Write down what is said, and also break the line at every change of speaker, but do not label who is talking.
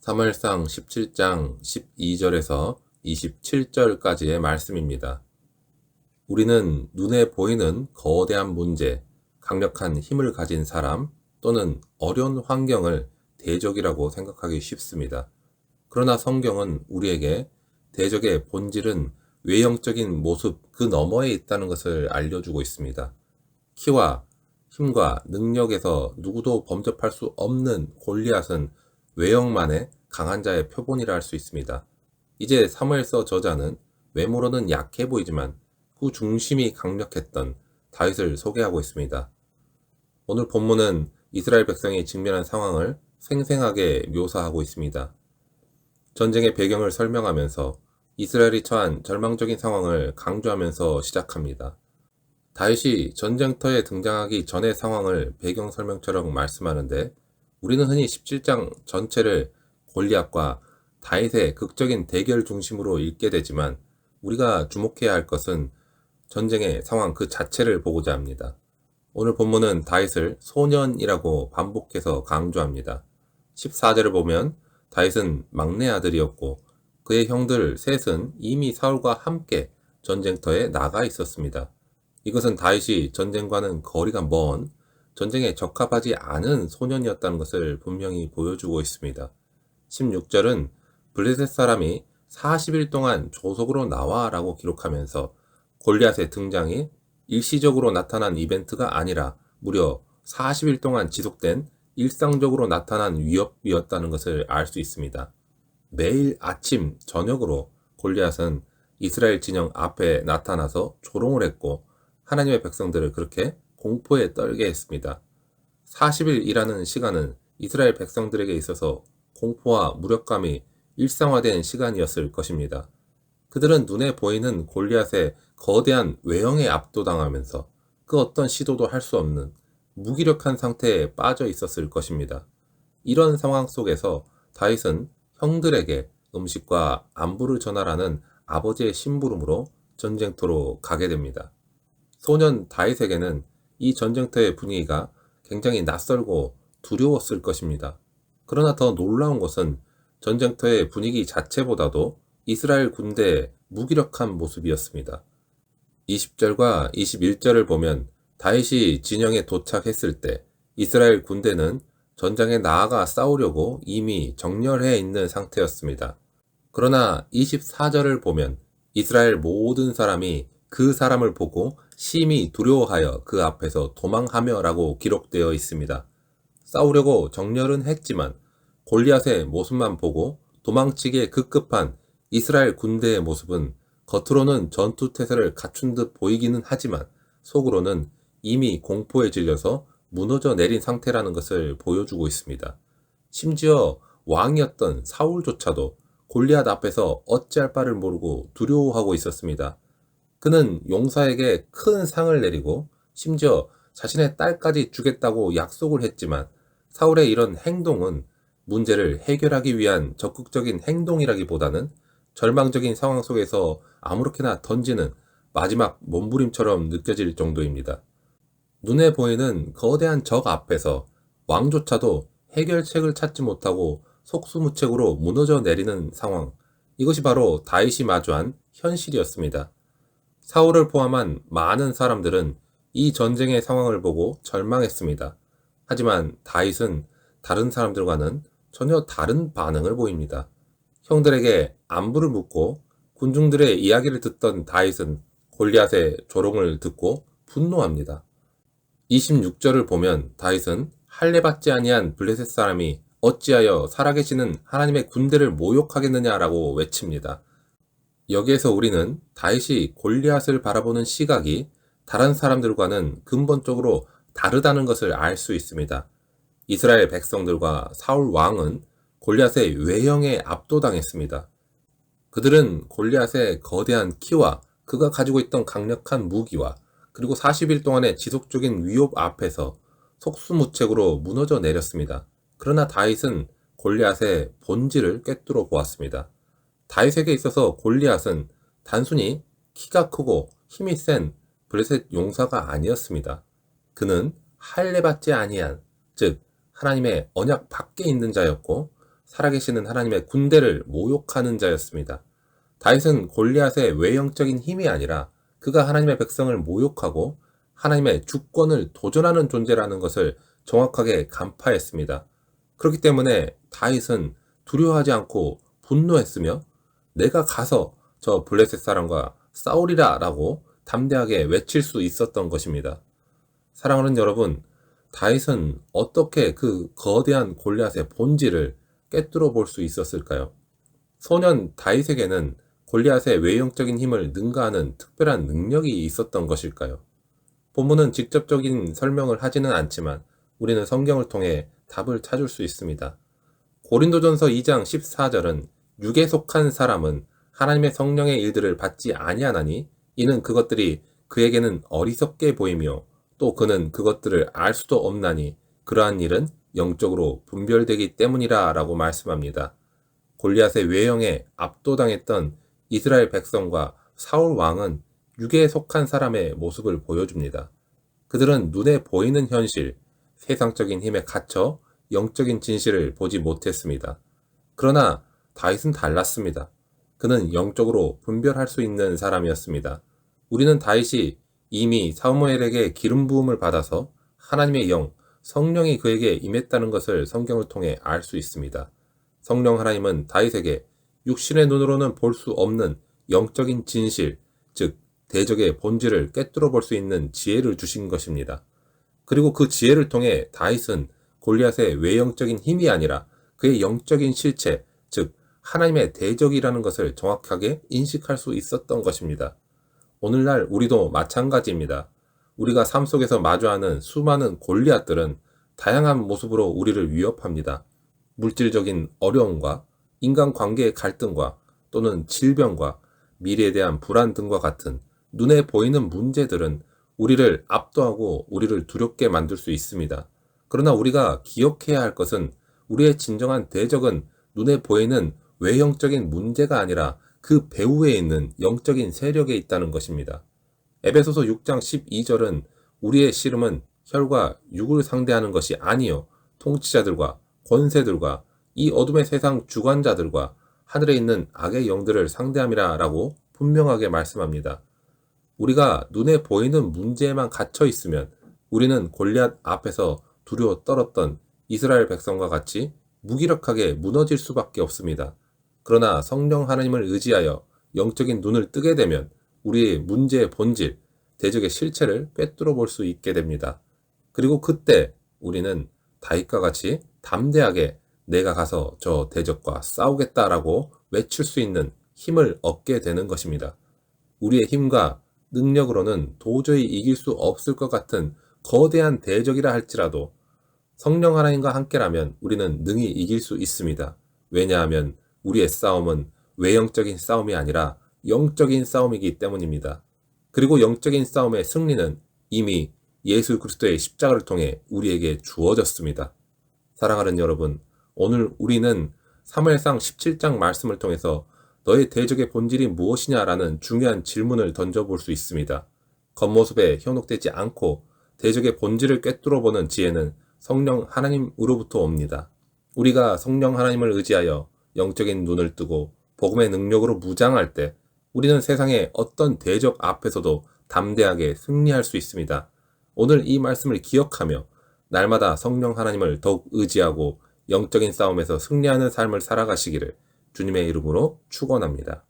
사무엘상 17장 12절에서 27절까지의 말씀입니다. 우리는 눈에 보이는 거대한 문제, 강력한 힘을 가진 사람 또는 어려운 환경을 대적이라고 생각하기 쉽습니다. 그러나 성경은 우리에게 대적의 본질은 외형적인 모습 그 너머에 있다는 것을 알려주고 있습니다. 키와 힘과 능력에서 누구도 범접할 수 없는 골리앗은 외형만의 강한 자의 표본이라 할 수 있습니다. 이제 사무엘서 저자는 외모로는 약해 보이지만 그 중심이 강력했던 다윗을 소개하고 있습니다. 오늘 본문은 이스라엘 백성이 직면한 상황을 생생하게 묘사하고 있습니다. 전쟁의 배경을 설명하면서 이스라엘이 처한 절망적인 상황을 강조하면서 시작합니다. 다윗이 전쟁터에 등장하기 전의 상황을 배경 설명처럼 말씀하는데 우리는 흔히 17장 전체를 골리앗과 다윗의 극적인 대결 중심으로 읽게 되지만 우리가 주목해야 할 것은 전쟁의 상황 그 자체를 보고자 합니다. 오늘 본문은 다윗을 소년이라고 반복해서 강조합니다. 14절을 보면 다윗은 막내 아들이었고 그의 형들 셋은 이미 사울과 함께 전쟁터에 나가 있었습니다. 이것은 다윗이 전쟁과는 거리가 먼 전쟁에 적합하지 않은 소년이었다는 것을 분명히 보여주고 있습니다. 16절은 블레셋 사람이 40일 동안 조속으로 나와 라고 기록하면서 골리앗의 등장이 일시적으로 나타난 이벤트가 아니라 무려 40일 동안 지속된 일상적으로 나타난 위협이었다는 것을 알 수 있습니다. 매일 아침, 저녁으로 골리앗은 이스라엘 진영 앞에 나타나서 조롱을 했고 하나님의 백성들을 그렇게 공포에 떨게 했습니다. 40일이라는 시간은 이스라엘 백성들에게 있어서 공포와 무력감이 일상화된 시간이었을 것입니다. 그들은 눈에 보이는 골리앗의 거대한 외형에 압도당하면서 그 어떤 시도도 할 수 없는 무기력한 상태에 빠져 있었을 것입니다. 이런 상황 속에서 다윗은 형들에게 음식과 안부를 전하라는 아버지의 심부름으로 전쟁터로 가게 됩니다. 소년 다윗에게는 이 전쟁터의 분위기가 굉장히 낯설고 두려웠을 것입니다. 그러나 더 놀라운 것은 전쟁터의 분위기 자체보다도 이스라엘 군대의 무기력한 모습이었습니다. 20절과 21절을 보면 다윗이 진영에 도착했을 때 이스라엘 군대는 전장에 나아가 싸우려고 이미 정렬해 있는 상태였습니다. 그러나 24절을 보면 이스라엘 모든 사람이 그 사람을 보고 심히 두려워하여 그 앞에서 도망하며 라고 기록되어 있습니다. 싸우려고 정렬은 했지만 골리앗의 모습만 보고 도망치기에 급급한 이스라엘 군대의 모습은 겉으로는 전투태세를 갖춘 듯 보이기는 하지만 속으로는 이미 공포에 질려서 무너져 내린 상태라는 것을 보여주고 있습니다. 심지어 왕이었던 사울조차도 골리앗 앞에서 어찌할 바를 모르고 두려워하고 있었습니다. 그는 용사에게 큰 상을 내리고 심지어 자신의 딸까지 주겠다고 약속을 했지만 사울의 이런 행동은 문제를 해결하기 위한 적극적인 행동이라기보다는 절망적인 상황 속에서 아무렇게나 던지는 마지막 몸부림처럼 느껴질 정도입니다. 눈에 보이는 거대한 적 앞에서 왕조차도 해결책을 찾지 못하고 속수무책으로 무너져 내리는 상황, 이것이 바로 다윗이 마주한 현실이었습니다. 사울을 포함한 많은 사람들은 이 전쟁의 상황을 보고 절망했습니다. 하지만 다윗은 다른 사람들과는 전혀 다른 반응을 보입니다. 형들에게 안부를 묻고 군중들의 이야기를 듣던 다윗은 골리앗의 조롱을 듣고 분노합니다. 26절을 보면 다윗은 할례받지 아니한 블레셋 사람이 어찌하여 살아계시는 하나님의 군대를 모욕하겠느냐라고 외칩니다. 여기에서 우리는 다윗이 골리앗을 바라보는 시각이 다른 사람들과는 근본적으로 다르다는 것을 알 수 있습니다. 이스라엘 백성들과 사울 왕은 골리앗의 외형에 압도당했습니다. 그들은 골리앗의 거대한 키와 그가 가지고 있던 강력한 무기와 그리고 40일 동안의 지속적인 위협 앞에서 속수무책으로 무너져 내렸습니다. 그러나 다윗은 골리앗의 본질을 꿰뚫어 보았습니다. 다윗에게 있어서 골리앗은 단순히 키가 크고 힘이 센 블레셋 용사가 아니었습니다. 그는 할례받지 아니한, 즉 하나님의 언약 밖에 있는 자였고 살아계시는 하나님의 군대를 모욕하는 자였습니다. 다윗은 골리앗의 외형적인 힘이 아니라 그가 하나님의 백성을 모욕하고 하나님의 주권을 도전하는 존재라는 것을 정확하게 간파했습니다. 그렇기 때문에 다윗은 두려워하지 않고 분노했으며 내가 가서 저 블레셋 사람과 싸우리라 라고 담대하게 외칠 수 있었던 것입니다. 사랑하는 여러분, 다윗은 어떻게 그 거대한 골리앗의 본질을 꿰뚫어 볼 수 있었을까요? 소년 다윗에게는 골리앗의 외형적인 힘을 능가하는 특별한 능력이 있었던 것일까요? 본문은 직접적인 설명을 하지는 않지만 우리는 성경을 통해 답을 찾을 수 있습니다. 고린도전서 2장 14절은 육에 속한 사람은 하나님의 성령의 일들을 받지 아니하나니 이는 그것들이 그에게는 어리석게 보이며 또 그는 그것들을 알 수도 없나니 그러한 일은 영적으로 분별되기 때문이라 라고 말씀합니다. 골리앗의 외형에 압도당했던 이스라엘 백성과 사울 왕은 육에 속한 사람의 모습을 보여줍니다. 그들은 눈에 보이는 현실, 세상적인 힘에 갇혀 영적인 진실을 보지 못했습니다. 그러나 다윗은 달랐습니다. 그는 영적으로 분별할 수 있는 사람이었습니다. 우리는 다윗이 이미 사무엘에게 기름 부음을 받아서 하나님의 영, 성령이 그에게 임했다는 것을 성경을 통해 알 수 있습니다. 성령 하나님은 다윗에게 육신의 눈으로는 볼 수 없는 영적인 진실, 즉 대적의 본질을 꿰뚫어 볼 수 있는 지혜를 주신 것입니다. 그리고 그 지혜를 통해 다윗은 골리앗의 외형적인 힘이 아니라 그의 영적인 실체, 즉 하나님의 대적이라는 것을 정확하게 인식할 수 있었던 것입니다. 오늘날 우리도 마찬가지입니다. 우리가 삶 속에서 마주하는 수많은 골리앗들은 다양한 모습으로 우리를 위협합니다. 물질적인 어려움과 인간관계의 갈등과 또는 질병과 미래에 대한 불안 등과 같은 눈에 보이는 문제들은 우리를 압도하고 우리를 두렵게 만들 수 있습니다. 그러나 우리가 기억해야 할 것은 우리의 진정한 대적은 눈에 보이는 외형적인 문제가 아니라 그 배후에 있는 영적인 세력에 있다는 것입니다. 에베소서 6장 12절은 우리의 씨름은 혈과 육을 상대하는 것이 아니요 통치자들과 권세들과 이 어둠의 세상 주관자들과 하늘에 있는 악의 영들을 상대함이라 라고 분명하게 말씀합니다. 우리가 눈에 보이는 문제에만 갇혀 있으면 우리는 골리앗 앞에서 두려워 떨었던 이스라엘 백성과 같이 무기력하게 무너질 수밖에 없습니다. 그러나 성령 하나님을 의지하여 영적인 눈을 뜨게 되면 우리의 문제의 본질, 대적의 실체를 꿰뚫어 볼 수 있게 됩니다. 그리고 그때 우리는 다윗과 같이 담대하게 내가 가서 저 대적과 싸우겠다라고 외칠 수 있는 힘을 얻게 되는 것입니다. 우리의 힘과 능력으로는 도저히 이길 수 없을 것 같은 거대한 대적이라 할지라도 성령 하나님과 함께라면 우리는 능히 이길 수 있습니다. 왜냐하면 우리의 싸움은 외형적인 싸움이 아니라 영적인 싸움이기 때문입니다. 그리고 영적인 싸움의 승리는 이미 예수 그리스도의 십자가를 통해 우리에게 주어졌습니다. 사랑하는 여러분, 오늘 우리는 사무엘상 17장 말씀을 통해서 너의 대적의 본질이 무엇이냐라는 중요한 질문을 던져볼 수 있습니다. 겉모습에 현혹되지 않고 대적의 본질을 꿰뚫어보는 지혜는 성령 하나님으로부터 옵니다. 우리가 성령 하나님을 의지하여 영적인 눈을 뜨고 복음의 능력으로 무장할 때 우리는 세상의 어떤 대적 앞에서도 담대하게 승리할 수 있습니다. 오늘 이 말씀을 기억하며 날마다 성령 하나님을 더욱 의지하고 영적인 싸움에서 승리하는 삶을 살아가시기를 주님의 이름으로 축원합니다.